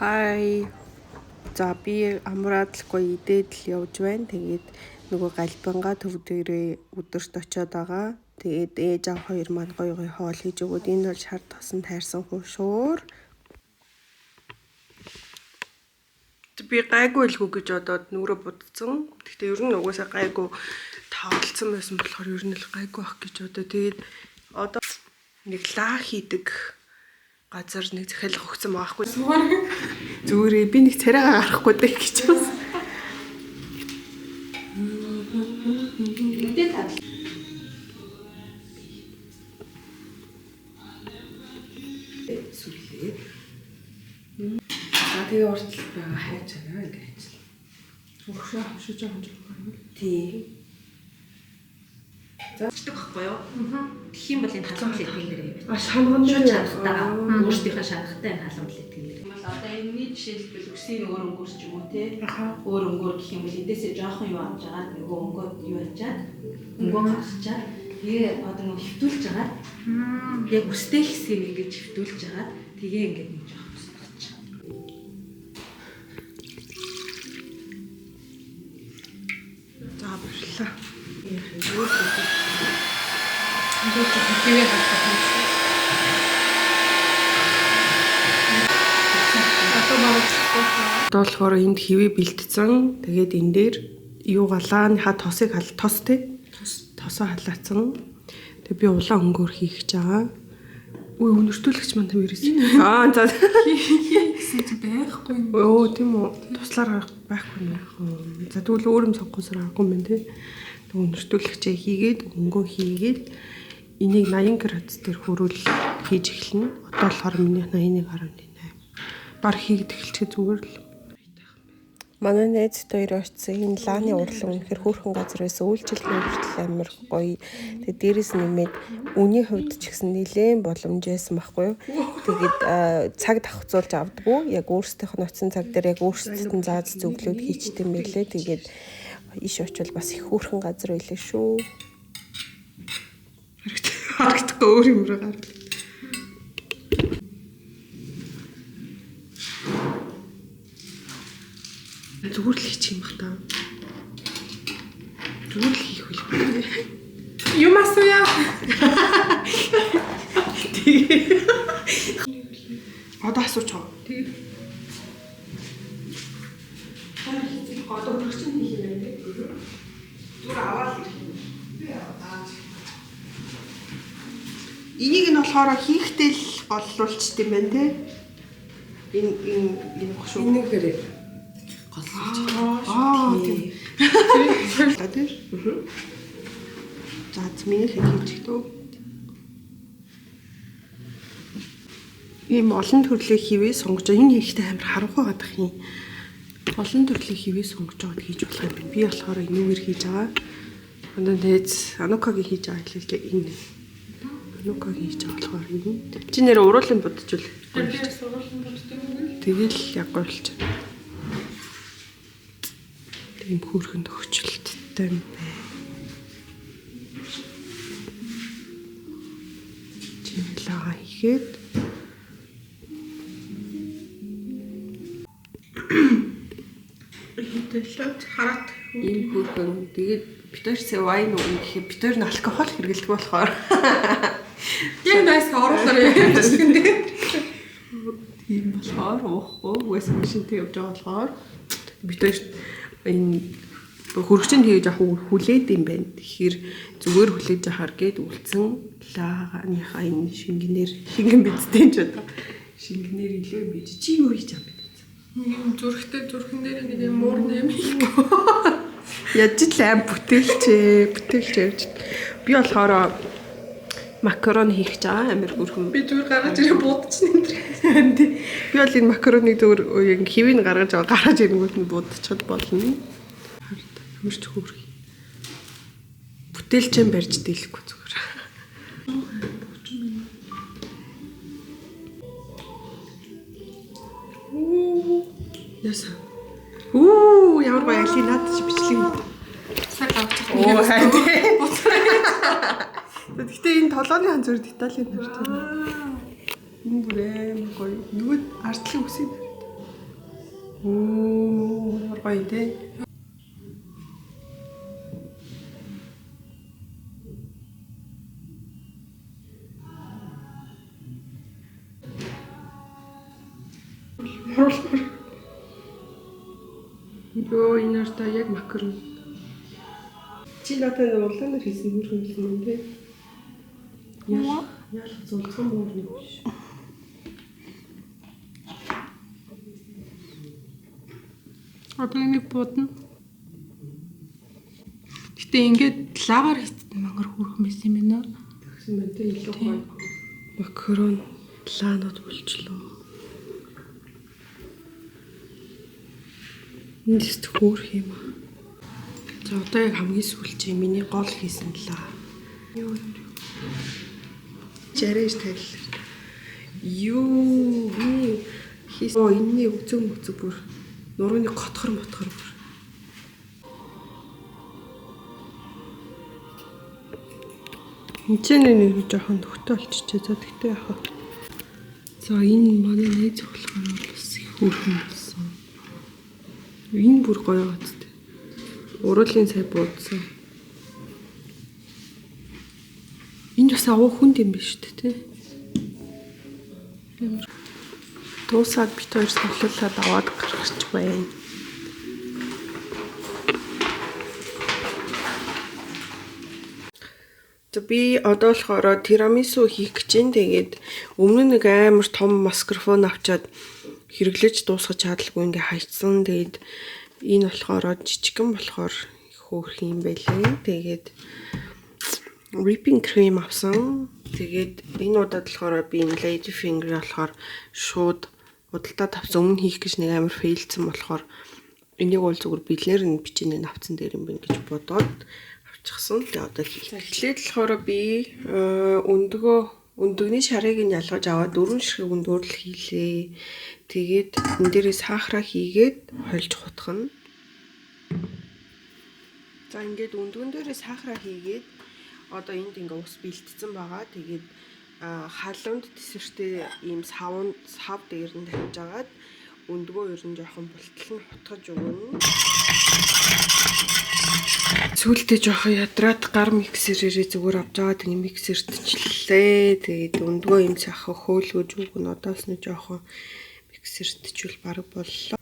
Hi. За би амраадалгүй идээд л явж байна. Тэгээд нөгөө галбангаа төв дээрээ өдөрт очиод байгаа. Тэгээд ээж аав хоёр маань гоё хоол хийж өгөөд энэ бол шар тосон тайрсан хушуур. Би гайгүй л хүү гэж бодоод нүрэ будцсан. Гэхдээ ер нь угаасаа гайгүй таалцсан байсан болохоор ер нь л гайгүй ах гэж бодоо. Тэгээд одоо нэг лаа хийдэг газар нэг захиалга өгсөн байхгүй. Зүгээрээ би нэг царайгаа гарахгүй дэ гэж байна. Сүлээ. За тэгээ уртл байгаа хайж байгаа ингэж. Уушаа хавшиж байгаа юм байна. Тий. Зачдаг байхгүй юу? Тэгэх юм бол энэ халамжлалт хэлнэрээ. Шалган шууд шалгалтаа. Өөрсдийнхөө шалгалтаа энэ халамжлалт хэлнэрээ. Бол одоо энэний жишээлбэл үсгийн өөр өнгөөр ч юм уу те. Өөр өнгөөр гэх юм бол эндээсээ жоохон юу авч байгаа нөгөө өнгөд юу ячаад өнгөө гаргачаад тэгээ одоо нөгөө хөвтүүлж байгаа. Яг үстэй хэсгийг ингэж хөвтүүлж байгаа. Тэгээ ингэж нэг жоохон устгах. За баярлалаа. Болохоор энд хивээ бэлтцэн. Тэгээд энэ дээр юу галааныхаа тосыг тос те. Тосоо халаацсан. Тэгээд би улаан өнгөөр хийх гэж байгаа. Үй өнөртүүлэгч маань та ерөөс. За хийсэн чи байхгүй юм. Оо тийм үү. Туслаар байхгүй байх. За тэгвэл өөр юм сонгохсоор аргагүй юм те. Тэг өнөртүүлэгчээ хийгээд өнгөө хийгээд энийг 80 градус дээр хөрвөл хийж эхэлнэ. Одоо болохоор миний 81.8. Бар хийгээд эхэлчихээ зүгээр л. Манай найз хоёр очсон энэ лааны урлан үнэхэр хөөрхөн газар байсан. Үйлчлэлийн хүртэл амар гоё. Тэгээ дээрэс нэмээд үний хувьд ч гэсэн нэлээд боломж байсан байхгүй юу. Тэгээд цаг давхцуулж авдаггүй. Яг өөрсдийнх нь очсон цаг дээр яг өөрсдөд нь зааж зөвлөд хийчтэй юм билээ. Тэгээд иш очвол бас их хөөрхөн газар байлаа шүү. Харагдахгүй өөр юм руу гарах. Зүгээр л хийчих юм бах та. Зүгээр л хийх үл. Юм асууя. Одоо асууч аа. Тэг. Одоо өргөчн хийх юм байна. Зүгээр аваад ирэх юм. Би аваад. Энийг нь болохоор хийхдээ л голлуулчт юм байна те. Энэ баг шүү. Энэ хэрэг. Тийм. За миний хийж дөө. Ийм олон төрлийн хивээ сонгож энэ ихтэй амар харанхуй гадах юм. Олон төрлийн хивээ сонгож аваад хийж болох юм байна. Би болохоор энэгээр хийж байгаа. Андаа нээз Анукагийн хийж байгаа хэлээ энэ. Анукагийн хийж байгаа болохоор энэ. Чи нэр уруулын бодчихвол. Тэрээс уруулын боддог юм. Тэгэл яг гойлж. Ийм хөөрхөн төгчлөлттэй юм байна. Чимлага хийгээд хэлээд хараад ийм хөөрхөн тэгээд битэрс вайн уу гэхээр битэр нь алкогол хэрэглэдэг болохоор Яг найс оруулаар юм шиг дээ. тийм болохоор уухгүй угаасаа машинтэй явж байгаа болохоор битэр энэ хөргөчөнд хийж авах хүлээд юм байна. Тэгэхээр зүгээр хүлээж авахар гээд үлдсэн лааганыхаа энэ шингэн бидтэй ч одоо шингэнээр илүү юм бич. Чи юу хийж байгаа юм бэ? Юм зүрхтэй зүрхэн дээр нэг юм муур нэм. Яаж ч аим бүтээлч явж. Би болохоор макарони хийх гэж байгаа амар хөрхөн. Би зүгээр гаргаж ирээ буудчихна энэ. Би бол энэ макароны зүгээр яг хивийг гаргаж байгаа гаргаж ирэнгүүт нь будчиход болно. Хөрч хөөрх. Бүтээлчэн барьж дийлэхгүй зүгээр. Яса. Ямар гоё али наад чи бичлэг. Цаг авчих. Оо хайр. Гэхдээ энэ толооны хан зүр деталийн нэр тийм. Энэ бүрээ гоё. Нөгөө артлын үсэг. Гоё дээ. Йоо, энэ ортой яг макарон. Чи надад улаанаар хийсэн хөрхөн юм тий. Яалах зулцсан мөр нэг биш. Одоо энийг буудна. Гэтэ ингээд лагаар хийсэн мангар хүрхэн байсан юм байна. Тэгсэн мэт илүү гоё. Макарон лаанууд болчлоо. Энэ тест хөөх юм аа. За одоо яг хамгийн сүүлд чи миний гол хийсэн лаа. Юу юм бэ? Жарэж тавил. Юу хийсэн. Энэний үзэг бүр нурууны готхор мотхор бүр. Эцэг нэг жоохон төгтөө олчихжээ. За тэгтээ яах вэ? За энэ манай нээж болохоор бас их хөөрхөн болсон. Энэ бүр гоё гацтэй. Уруулын сая буудсан. Энэ бас аваа хүнд юм биш үү те? Дуусаад бит хоёр соглуулаад аваад гаргач байна. За би одоо болохоор тирамису хийх гэж байна. Тэгээд өмнө нэг амар том микрофон авчаад хэрэглэж дуусгаж чадалгүй ингээ хайцсан. Тэгээд энэ болохоор жижигэн болохоор хөөх юм байлээ. Тэгээд whipping cream авсан. Тэгээд энэ удаад болохоор би энэ lady finger болохоор шууд худалдаа тавсан. Өмнө хийх гэж нэг амар фейлцсэн болохоор энийг бол зүгээр бэлнээр нь бичнэ авцсан дээр юм байна гэж бодоод авчихсан. Тэгээд одоо хийх. Эхлээд болохоор би өндөгний шарыг нь ялгаж аваад 4 ширхэг өндөрл хийлээ. Тэгээд энэ дээрээ сахараа хийгээд хольж хутгана. За ингээд өндгөн дээрээ сахараа хийгээд одоо энд ингээ ус бэлтцсэн байгаа. Тэгээд халуунд тесвэртэй ийм сав дээр нь тавьж агаад өндгөө ер нь жоохон бултал нь хутгаж өгнө. Сүүлдээ жоохон ядраад гар миксерээрээ зүгээр авч байгаа. Тэгээ миксертчлээ. Тэгээд өндгөө юм сайхан хөөлгөж өгнө. Одоос нь жоохон миксертчүүл баг боллоо.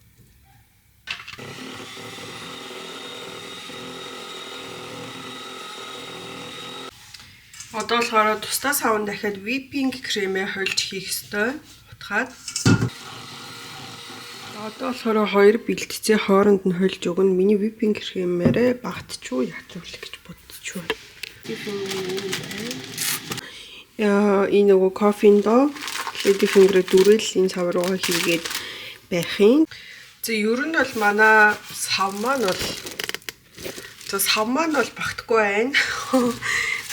Одоо болохоор тусдаа савн дахиад whipping cream-ээ хольж хийх ёстой. Утгаад. Одоо болохоор хоёр бэлтцээ хооронд нь хольж өгнө. Миний whipping cream-ээрээ багтчуу ятруулах гэж бодчихвол. Энэ нөгөө кофендо lady finger дүрэл энэ сав руугаа хийгээд байх юм. За ер нь бол манай сав маань бол багтахгүй байна.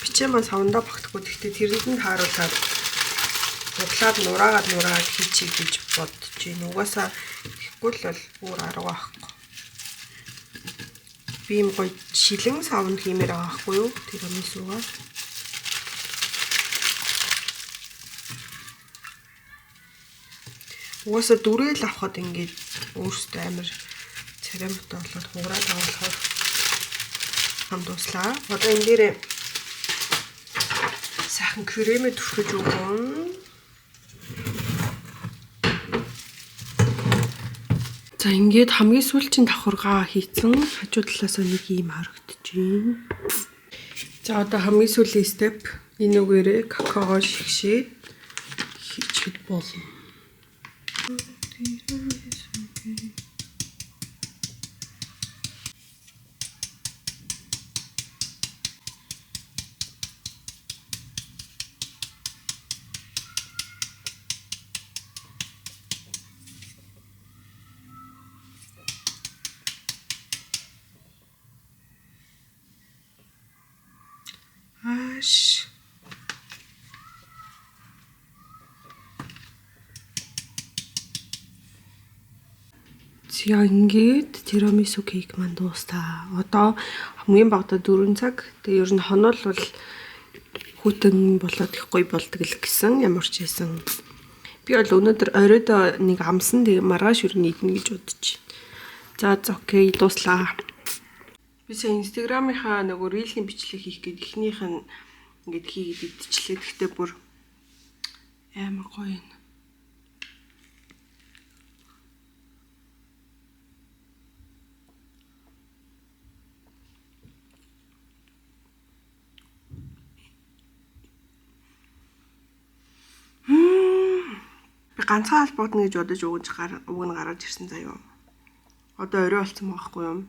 Бичээ маань савндаа багтахгүй. Гэхдээ тэрэнд нь тааруулаад судлаад нураагаад хийчих гэж бодож байна. Угаасаа ихгүй л бол бүр арга байхгүй. Би юм гоё шилэн савнд хиймээр байгаа байхгүй юу? Тирамисугаа. Угаасаа дүрээл авахад ингээд өөртөө амар цараймтай болоод хугараад байгаа болохоор хамдууслаа. Одоо энэ дээрээ сайхан крэмээ түрхэж өгөн. За ингээд хамгийн сүүлчийн давхаргаа хийцэн хажуу талаас нэг юм харагдаж байна. За одоо хамгийн сүүлийн степ энэ үгээрээ какао шигшээд хийчихэд болно. За ингээд тирамису кейк маань дуустаа. Одоо хамгийн багадаа 4 цаг. Тэгээ ер нь хонол бол хүйтэн болоод их гоё болдог л гэсэн ямар ч байсан Би бол өнөөдөр оройдоо нэг амсан тэгээ маргааш өрн идэнэ гэж бодож байна. За окей, дуслаа. Би сая Instagram-ийнхаа нөгөө рийлний бичлэг хийх гээд эхнийх нь ингээд хийгээд идчихлээ. Гэхдээ бүр амар гоё юм. Би ганцхан албагдана гэж бодож уг нь гараад ирсэн заяа. Одоо орой болсон байхгүй юу?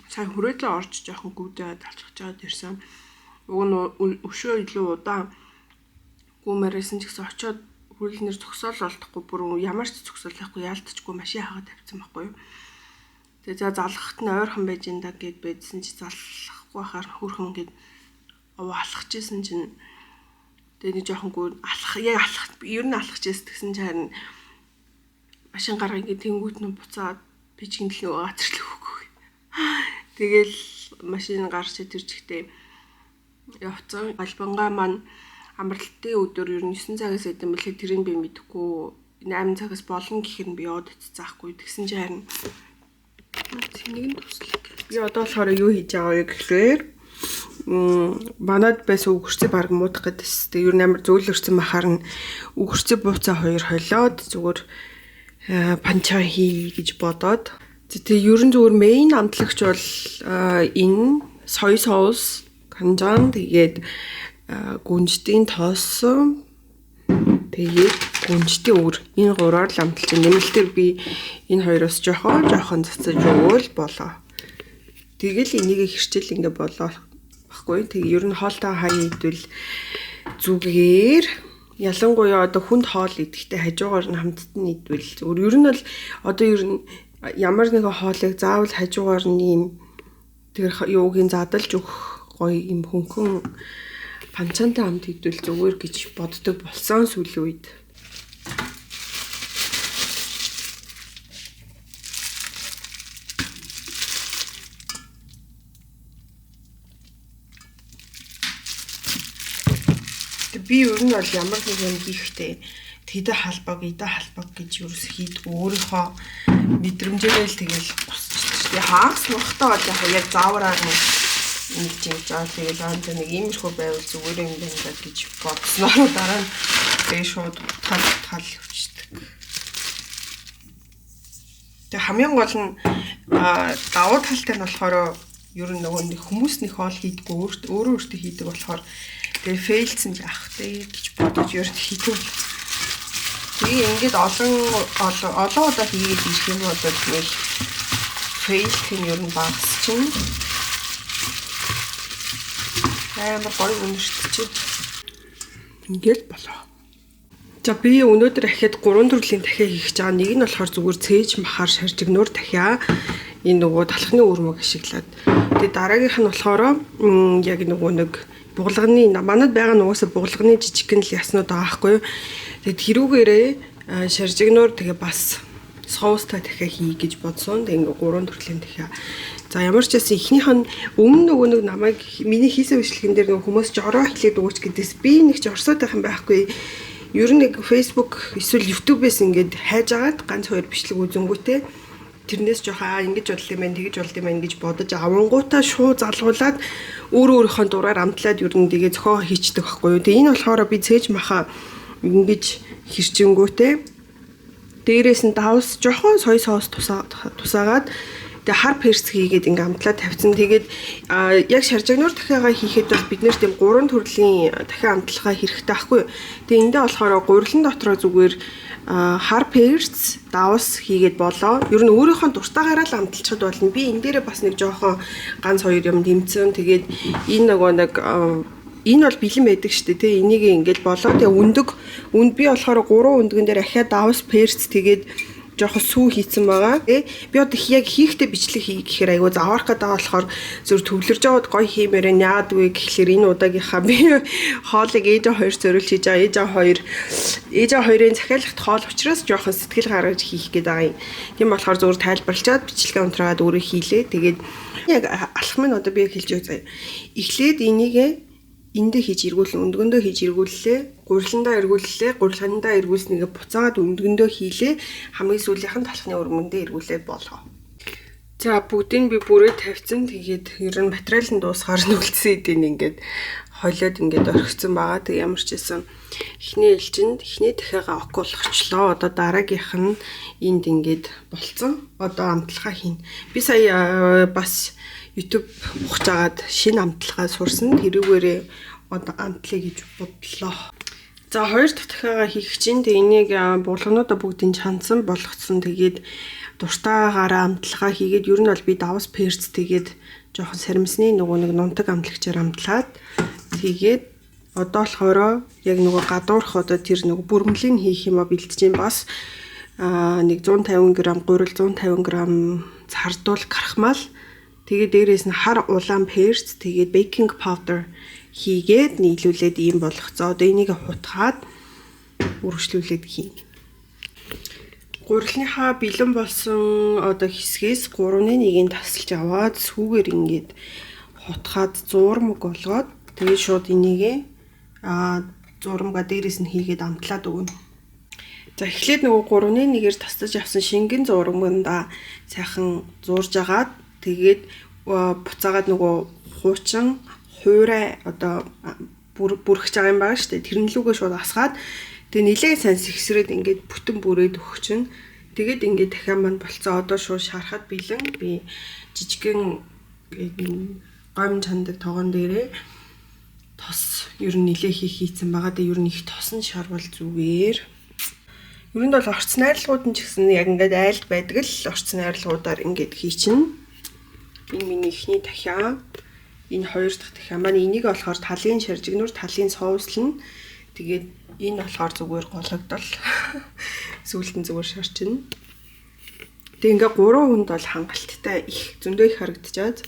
Сайн хүрээлээ орж жоохон гүдээ талчих чаад ирсэн. Уг нь өшөө илүү удаан гүмээрсэн ч гэсэн очиод хүрээлнэр зогсоол олдохгүй бүр ямар ч зогсоолохгүй яалтчгүй машин хагаад тавьсан байхгүй юу? Тэгээ за залгахт нь ойрхон байж энэ гэд байдсан чи залахгүй хахаар хөрхөн гээд алхаж исэн чинь тэгээ нэг жоохон гоо алхах ер нь алхаж ирсэн гэсэн чи харин машин гараа ингэ тэнгуут нь буцаад би чинь л нөгөө газарлах үгүй. Тэгэл машин гарч ирчихтэй явцсан. Албангаа маань амралтын өдөр ер нь 9 цагаас эдэн бэлээ тэрийг би мэдэхгүй 8 цагаас болно гэхээр би яваад цаахгүй тэгсэн чи харин тэнэг нь туслах. Би одоо болохоор юу хийж байгаа вэ гэхээр манад байсан үгэрцээ баг муудах гэдээс тэг ер нь амар зөөлөрсөн махаар нь үгэрцээ бууцаа 2 холиод зүгээр панча хий гэж бодоод тэгээ ер нь зүгээр мейн амтлагч бол энэ соёй соус, канжан тэгээд гүнжтийн тоос тэгээд гүнжтийн өвөр энэ гураар л амталж нэмэлтээр би энэ хоёроос жоохон цацаж өгөөл болоо. Тэгэл энийг хэрчэл ингэ болоо баггүй. Тэг ер нь хоолтой хаяа идвэл зүгээр ялангуяа одоо хүнд хоол идэхдээ хажуугаар нь хамтд нь идвэл зүгээр ер нь бол одоо ер нь ямар нэгэн хоолыг заавал хажуугаар нь юм тэр юугийн задалж өгөх гоё юм хөнгөн панчантай хамт идвэл зүгээр гэж боддог болсон сүүлийн үед. Би ер нь бол ямар нэг юм хийхдээ тэдэ халбаг, эдэ халбаг гэж юус хийдгүү өөрийнхөө мэдрэмжээрээ л тэгэл гусчихчих. Тэгээ хаагас нухтаа бол яг заавраар нэг юм жаа тэгэл аанта нэг иймэрхүү байвал зүгээр юм байна гэж бодсноо дараа нь тэгээ шууд тал хүчдэг. Тэгээ хамгийн гол нь давуу талтай нь болохоор ер нь нөгөө нэг хүмүүс нэг хоол хийдгүү өөрөө хийдэг болохоор тэгээ фейлцэн яах вэ гэж бодож ер нь хийдэг. Би ингээд олон удаа хийгээд ирэх юм бол нэг фейлх нь ер нь багасчин. Амар гоё үнэрчээ. Ингээд болоо. За би өнөөдөр ахиад 3 төрлийн дахиа хийх гэж байгаа. Нэг нь болохоор зүгээр цээж махаар шаржигнуур дахиа энэ нөгөө талхны өрмөг ашиглаад. Тэгээ дараагийнх нь болохоор яг нөгөө нэг буглагны манад байгаа нугасаа буглагны жижигхэн л яснууд байгаа байхгүй юу. Тэгээд тэрүүгээрээ шаржигнуур тэгээ бас соустай дахиа хий гэж бодсон. Тэгээ ингээ 3 төрлийн дахиа. За ямар ч байсан эхнийх нь өмнө нөгөө нэг намайг миний хийсэн бичлэгэн дээр нөгөө хүмүүс жороо хэлээд өгөөч гэдээс би нэг ч орсоод байх юм байхгүй. Ер нь нэг Facebook эсвэл YouTube-ээс ингээд хайж агаад ганц 2 бичлэг үзэнгүүтээ тэрнээс жоохон ингэж бодлоо юм байна, тэгэж болдсон юм байна гэж бодож авангуудаа шууд залгуулад өөрийнхөө дураар амтлаад ер нь тэгээ зохио хийчдэг байхгүй юу. Тэгээ энэ болохоор би цээж маха ингэж хэрчэнгүүтээ дээрээс нь давс жоохон соёй соус тусаагаад тэгээ хар перц хийгээд ингээм амтлаад тавьсан. Тэгээд яг шаржигнуур дахиагаа хийхэд бол бид нэр тийм 3 төрлийн дахиа амтлагаа хэрэгтэй байхгүй. Тэгээ эндээ болохоор гурилан дотроо зүгээр хар перц, давс хийгээд болоо. Ер нь өөрийнхөө дуртаагаараа л амталчихад болно. Би энэ дээрээ бас нэг жоохон ганц 2 юм дэмцэн. Тэгээд энэ нөгөө нэг энэ бол бэлэн байдаг шүү дээ. Тэ энийг ингээд болоо. Тэгээ үнд би болохоор 3 үндгэн дээр ахиад давс, перц тэгээд жоохон сүү хийцэн байгаа. Би одоо яг хийхдээ бичлэг хий гэхээр айгу заваарах гэдэг болохоор зөв төвлөрж байгаад гоё хиймээрэн яад вэ гэхлээр энэ удаагийнхаа би хоолыг ээжээ хоёр зориулж хийж байгаа. Ээжээ хоёрын захиалгад хоол учраас жоохон сэтгэл гаргаж хийх гээд байгаа юм. Тийм болохоор зөвөр тайлбарлчаад бичлэгээ унтраад өөрөө хийлээ. Тэгээд яг алхам нь одоо би хэлж байгаа. Эхлээд энийг эндээ хийж эргүүлэн өндгөндөө хийж эргүүллээ. Гуриландаа эргүүллээ. Гуриландаа эргүүлснийгээ буцаагаад өндгөндөө хийлээ. Хамгийн сүүлийнх нь талхны өрмөндөө эргүүлээд болгоо. За бүгдийг би бүрээ тавьсан. Тэгээд ер нь материал нь дуусгаар нь үлдсэн эдийн ингээд хойлоод ингээд орхисон байгаа. Тэг ямар ч байсан эхний ээлжинд эхний дахиагаа ок болгочлоо. Одоо дараагийнх нь энд ингээд болцсон. Одоо амталгаа хийн. Би сая бас YouTube ухажгаад шинэ амталгаа сурсан. Тэрүүгээрээ одоо амтлаа гэж бодлоо. За хоёр дахь дахиагаа хийх чинь энийг булгануудаа бүгдийг чансан болгоцсон. Тэгээд дуртаагаараа амталгаа хийгээд ер нь бол би давс перц тэгээд жоохон саримсны нэг нунтаг амтлагчаар амтлаад тэгээд одоо болохоор яг нөгөө гадуурх одоо тэр нөгөө бүрмлийн хийх юм а бэлтжин бас нэг 150 г, гурил 150 г цардуул крахмал тэгээд дээрээс нь хар улаан перц тэгээд baking powder хийгээд нийлүүлээд ийм болгоцоо. Одоо энийг хутгаад үргэлжлүүлээд хийн. Гурилныхаа бэлэн болсон одоо хэсгээс 3-1-ийг тасалж аваад сүүгээр ингээд хутгаад зуурмаг болгоод тэгээд шууд энийг зуурмага дээрээс нь хийгээд амтлаад өгнө. За эхлээд нөгөө 3-1-ээр тасалж авсан шингэн зуурмагнда сайхан зуурж агаад тэгээд буцаагаад нөгөө хуучин хуурай одоо бүрхэж байгаа юм байна шүү дээ. Тэрнлүүгээ шууд асгаад тэгээ нилээн сайн сэгсрээд ингээд бүтэн бүрээд өгчин. Тэгээд ингээд дахиад маань болцоо. Одоо шууд шарахад бэлэн би жижигхэн гомж хандаг тогоон дээрээ тос ер нь нилээ хийцэн байгаа. Тэгээ ер нь их тосон шарвал зүгээр. Ер нь бол орц найрлагууд нь ч гэсэн яг ингээд айлд байдаг л орц найрлагуудаар ингээд хийчин. Энэ миний ихний дахиа. Энэ хоёр дахь дахиа маань энийг болохоор талын шаржигнуур талын соуслна. Тэгээд энэ болохоор зүгээр гологдол. Сүүлд нь зүгээр шарчна. Тэгээд ингээ 3 хүнд бол хангалттай их зөндөө их харагдчихад.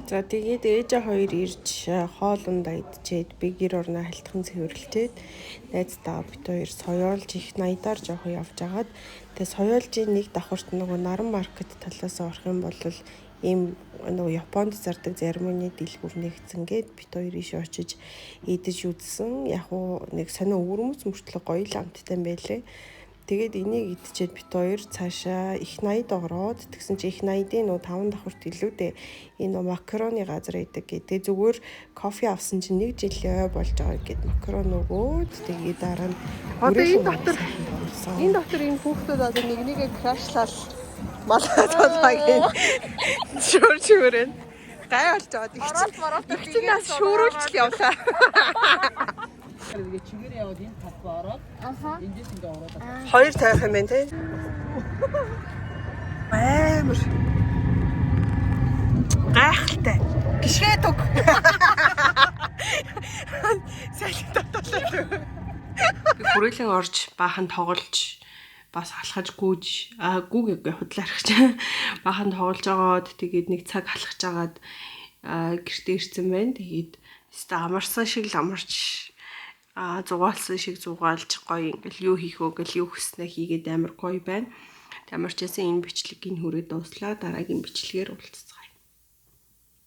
За тэгээд ээжээ хоёр ирж хоолундаа идчихэд би гэр орноо халтхан цэвэрлжээд найзтайгаа бит хоёр соёолж их наядаар жоохон явж агаад тэгээд соёолжийн нэг давхарт нөгөө наран маркет талаас орох юм бол ийм нөгөө Японд зардаг зармины дэлгүүр нэгцэнгээд бит хоёр иш очиж идэж үзсэн. Яг уу нэг сонио өвөрмөц мөртлөө гоё л амттай байлээ. Тэгээд энийг идчихэд бит хоёр цаашаа их 80-д ороод тэгсэн чи их 80-ийн нөө 5 давхарт илүүтэй энэ макароны газар идэг гэдэг. Зүгээр кофе авсан чинь 1 жил болж байгаа гэд макарон өгөөд тэгээд дараа нь одоо энэ доктор энэ хүүхдүүд одоо нэгнийгээ крашлал малаатаагийн шүүрчүүрэн гай болж байгаа их чинь нас шүүрүүлж явлаа. 이게 지그레 어딘 갖고 알아? 인제 진짜 알아. хоёр тавих юм байна те. Амар гайхалтай. Гişгээд өг. Салхи таталаа. Хүрээлэн орж баахан тоглож бас алхаж гүйж гүүгээ худлаарч баахан тоглож байгаад тэгээд нэг цаг алхаж агаад гэртээ ирсэн байна. Тэгээд амарсан шиг л амарч зугаалсан шиг зугаалж гоё ингээл юу хийх вэ гэл юу хүснэ хийгээд амар гоё байна. Тамарчсан энэ бичлэгийн хүрээ дуслаа. Дараагийн бичлэгээр уулзцаа.